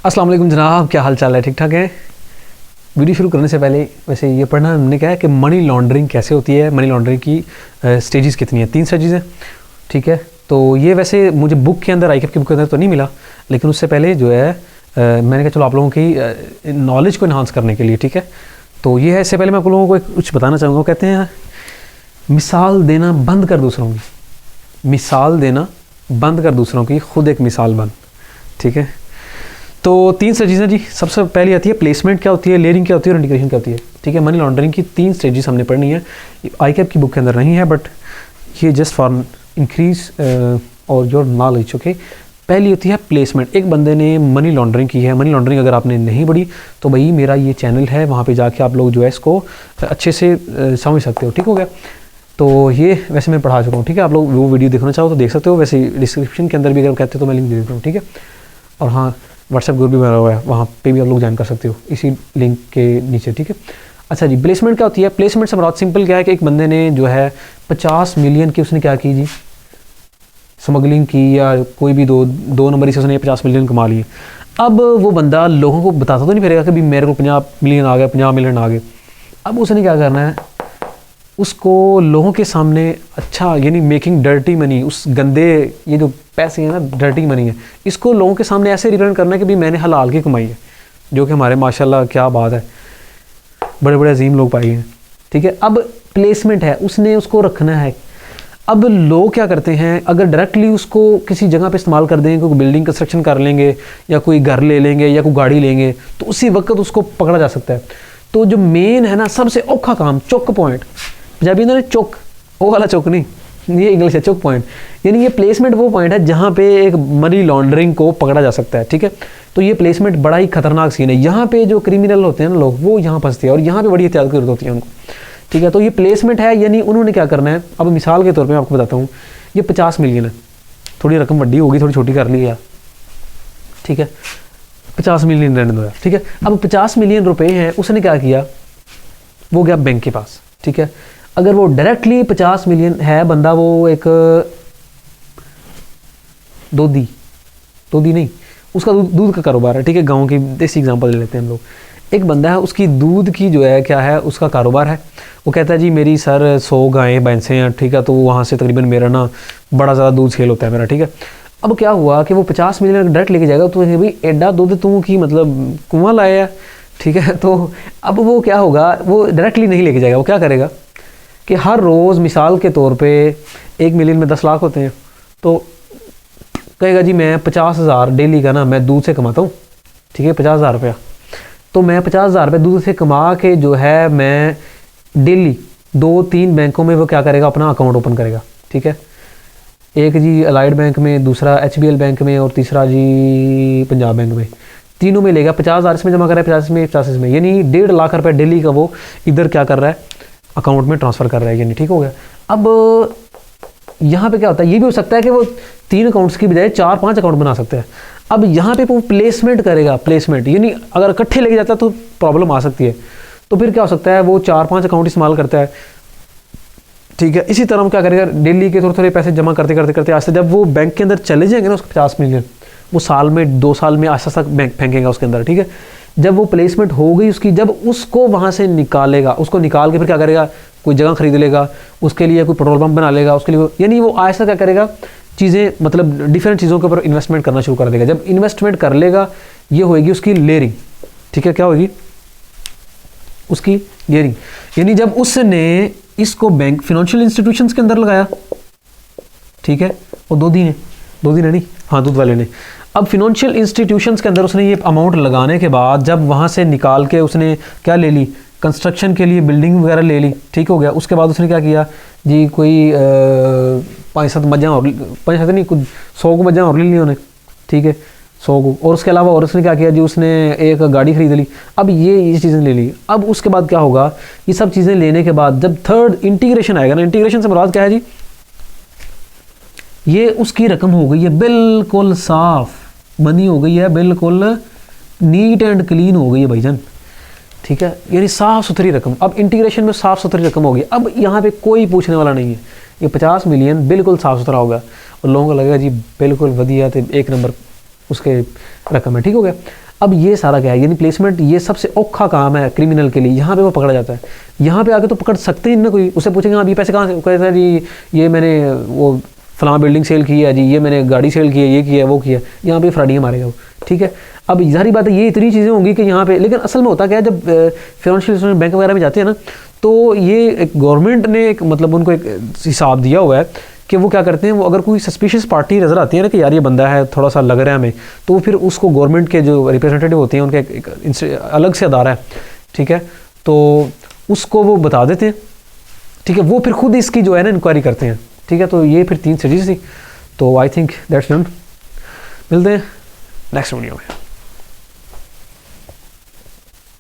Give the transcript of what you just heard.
अस्सलाम वालेकुम जनाब, क्या हाल चाल है? ठीक ठाक है। वीडियो शुरू करने से पहले वैसे ये पढ़ना हमने क्या है कि मनी लॉन्ड्रिंग कैसे होती है, मनी लॉन्ड्रिंग की स्टेजेस कितनी हैं। 3 स्टेजेस हैं, ठीक है। तो ये वैसे मुझे बुक के अंदर, आईकेप की बुक के अंदर तो नहीं मिला, लेकिन उससे पहले जो है मैंने कहा चलो आप लोगों की नॉलेज को इन्हांस करने के लिए, ठीक है। तो ये है, इससे पहले मैं आप लोगों को कुछ बताना चाहूँगा। कहते हैं मिसाल देना बंद कर दूसरों की, मिसाल देना बंद कर दूसरों की, खुद एक मिसाल बन, ठीक है। तो 3 स्टेजेस हैं जी। सबसे पहले आती है प्लेसमेंट क्या होती है, लेयरिंग क्या होती है और इंटीग्रेशन क्या होती है, ठीक है। मनी लॉन्ड्रिंग की 3 स्टेजेस हमने पढ़नी है। आईकेप की बुक के अंदर नहीं है, बट ये जस्ट फॉर इंक्रीज और योर नॉलेज, ओके। पहली होती है प्लेसमेंट। एक बंदे ने मनी लॉन्ड्रिंग की है। मनी लॉन्ड्रिंग अगर आपने नहीं पढ़ी तो भाई मेरा ये चैनल है, वहाँ पे जाके आप लोग जो है इसको अच्छे से समझ सकते हो, ठीक हो गया। तो ये वैसे मैं पढ़ा चुका हूँ, ठीक है। आप लोग वो वीडियो देखना चाहो तो देख सकते हो, वैसे डिस्क्रिप्शन के अंदर भी अगर कहते हो तो मैं लिंक दे देता हूँ, ठीक है। और हाँ, व्हाट्सएप ग्रुप भी बना हुआ है, वहाँ पे भी आप लोग ज्वाइन कर सकते हो इसी लिंक के नीचे, ठीक है। अच्छा जी, प्लेसमेंट क्या होती है? प्लेसमेंट से बहुत सिंपल क्या है कि एक बंदे ने जो है 50 मिलियन की उसने क्या की जी, स्मगलिंग की, या कोई भी दो नंबर से उसने 50 मिलियन कमा लिए। अब वो बंदा लोगों को बताता तो नहीं फिरेगा कि भी मेरे को 50 मिलियन आ गए, 50 मिलियन आ गए। अब उसने क्या करना है, उसको लोगों के सामने अच्छा, यानी मेकिंग डर्टी मनी, उस गंदे ये जो पैसे हैं ना, डर्टी मनी है, इसको लोगों के सामने ऐसे रिप्रेजेंट करना है कि भी मैंने हलाल की कमाई है, जो कि हमारे माशाल्लाह क्या बात है, बड़े बड़े अजीम लोग पाए हैं, ठीक है। अब प्लेसमेंट है, उसने उसको रखना है। अब लोग क्या करते हैं, अगर डायरेक्टली उसको किसी जगह पे इस्तेमाल कर देंगे, कोई बिल्डिंग कंस्ट्रक्शन कर लेंगे या कोई घर ले लेंगे या कोई गाड़ी लेंगे, तो उसी वक्त उसको पकड़ा जा सकता है। तो जो मेन है ना, सबसे औखा काम, चौक पॉइंट, पंजाबी ने चौक, वो वाला चौक नहीं, ये इंग्लिश है, चौक पॉइंट, यानी ये प्लेसमेंट वो पॉइंट है जहाँ पे एक मनी लॉन्ड्रिंग को पकड़ा जा सकता है, ठीक है। तो ये प्लेसमेंट बड़ा ही खतरनाक सीन है। यहाँ पे जो क्रिमिनल होते हैं ना लोग, वो यहाँ फंसते हैं और यहाँ पे बड़ी एहतियात की जरूरत होती है उनको, ठीक है। तो ये प्लेसमेंट है, यानी उन्होंने क्या करना है। अब मिसाल के तौर पर मैं आपको बताता हूँ, ये 50 मिलियन है, थोड़ी रकम बड़ी होगी, थोड़ी छोटी कर ली यार, ठीक है। 50 मिलियन रहने दो यार, ठीक है। अब 50 मिलियन रुपए हैं, उसने क्या किया, वो गया बैंक के पास, ठीक है। अगर वो डायरेक्टली 50 मिलियन है बंदा, वो एक दूधी नहीं, उसका दूध का कारोबार है, ठीक है। गांव की देसी एग्जांपल ले लेते हैं हम लोग। एक बंदा है, उसकी दूध की जो है क्या है, उसका कारोबार है। वो कहता है जी मेरी सर 100 गायें भैंसें हैं, ठीक है। तो वहाँ से तकरीबन मेरा ना बड़ा ज़्यादा दूध सेल होता है मेरा, ठीक है। अब क्या हुआ कि वो 50 मिलियन डायरेक्ट लेके जाएगा, तो भाई एडा दूध तू की मतलब कुआं लाया है, ठीक है। तो अब वो क्या होगा, वो डायरेक्टली नहीं लेके जाएगा, वो क्या करेगा कि हर रोज़ मिसाल के तौर पे 1 मिलियन में 10 लाख होते हैं, तो कहेगा जी मैं 50,000 डेली का ना मैं दूध से कमाता हूँ, ठीक है, 50,000 रुपया। तो मैं 50,000 रुपये दूध से कमा के जो है मैं डेली 2-3 बैंकों में वो क्या करेगा, अपना अकाउंट ओपन करेगा, ठीक है। एक जी अलाइड बैंक में, दूसरा HBL बैंक में और तीसरा जी पंजाब बैंक में। तीनों में लेगा, 50,000 इसमें जमा कर रहा है, 50 में, 50 इसमें, यानी 1.5 लाख रुपये डेली का वो इधर क्या कर रहा है, अकाउंट में ट्रांसफ़र कर रहा है, यानी ठीक हो गया। अब यहाँ पे क्या होता है, ये भी हो सकता है कि वो 3 अकाउंट्स की बजाय 4-5 अकाउंट बना सकते हैं। अब यहाँ पे वो प्लेसमेंट करेगा, प्लेसमेंट यानी अगर इकट्ठे लेके जाता है तो प्रॉब्लम आ सकती है। तो फिर क्या हो सकता है, वो 4-5 अकाउंट इस्तेमाल करता है, ठीक है। इसी तरह हम क्या करेगा, डेली के थोड़े पैसे जमा करते करते करते आस्ते जब वो बैंक के अंदर चले जाएंगे ना, उसके 50 मिलियन, वो साल में 2 साल में आस्ते आस्ते बैंक फेंकेगा उसके अंदर, ठीक है। जब वो प्लेसमेंट हो गई उसकी, जब उसको वहाँ से निकालेगा, उसको निकाल के फिर क्या करेगा, कोई जगह खरीद लेगा, उसके लिए कोई पेट्रोल पंप बना लेगा, उसके लिए यानी वो ऐसा क्या करेगा, चीज़ें मतलब डिफरेंट चीज़ों के ऊपर इन्वेस्टमेंट करना शुरू कर देगा। जब इन्वेस्टमेंट कर लेगा, ये होएगी उसकी लेयरिंग, ठीक है। क्या होगी उसकी लेयरिंग, यानी जब उसने इसको बैंक फिनेंशियल इंस्टीट्यूशंस के अंदर लगाया, ठीक है, वो दो दिन है नहीं, हाँ, दूध वाले ने। अब फिनेंशियल इंस्टीट्यूशंस के अंदर उसने ये अमाउंट लगाने के बाद जब वहाँ से निकाल के उसने क्या ले ली, कंस्ट्रक्शन के लिए बिल्डिंग वगैरह ले ली, ठीक हो गया। उसके बाद उसने क्या किया जी, कोई 5-7 मज्जा और 5-7 नहीं, कुछ 100 को मज्जा और ले ली उन्होंने, ठीक है, 100 को। और उसके अलावा और उसने क्या किया जी, उसने एक गाड़ी खरीद ली। अब ये चीज़ें ले ली। अब उसके बाद क्या होगा, ये सब चीज़ें लेने के बाद जब थर्ड इंटीग्रेशन आएगा ना, इंटीग्रेशन से मुराद क्या है जी, ये उसकी रकम हो गई है बिल्कुल साफ, मनी हो गई है बिल्कुल नीट एंड क्लीन हो गई है भाईजान, ठीक है, यानी साफ़ सुथरी रकम। अब इंटीग्रेशन में साफ़ सुथरी रकम होगी। अब यहाँ पे कोई पूछने वाला नहीं है, ये 50 मिलियन बिल्कुल साफ़ सुथरा होगा और लोगों को लगेगा जी बिल्कुल वधिया तो 1 नंबर उसके रकम है, ठीक हो गया। अब ये सारा क्या है, यानी प्लेसमेंट ये सबसे औखा काम है क्रिमिनल के लिए, यहाँ पे वो पकड़ा जाता है। यहाँ पे आके तो पकड़ सकते ही ना कोई, उससे पूछेंगे हाँ ये पैसे कहाँ से, कहता है जी ये मैंने वो फलां बिल्डिंग सेल की है जी, ये मैंने गाड़ी सेल की है, ये किया है वो किया, यहाँ पे फ्रॉडियाँ मारेगा वो, ठीक है। अब जाहिर बात है ये इतनी चीज़ें होंगी कि यहाँ पे, लेकिन असल में होता क्या है, जब फाइनेंशियल इंस्टीट्यूशन बैंक वगैरह में जाते हैं ना, तो ये एक गवर्नमेंट ने एक मतलब उनको एक हिसाब दिया हुआ है कि वो क्या करते हैं, वो अगर कोई सस्पिशियस पार्टी नज़र आती है ना कि यार ये बंदा है थोड़ा सा लग रहा है हमें, तो फिर उसको गवर्नमेंट के जो रिप्रेजेंटेटिव होते हैं उनका एक अलग से अदारा है, ठीक है, तो उसको वो बता देते हैं, ठीक है, वो फिर खुद इसकी जो है ना इंक्वायरी करते हैं, ठीक है। तो ये फिर 3 स्टेजेस थी, तो आई थिंक दैट्स डन। मिलते हैं नेक्स्ट वीडियो में।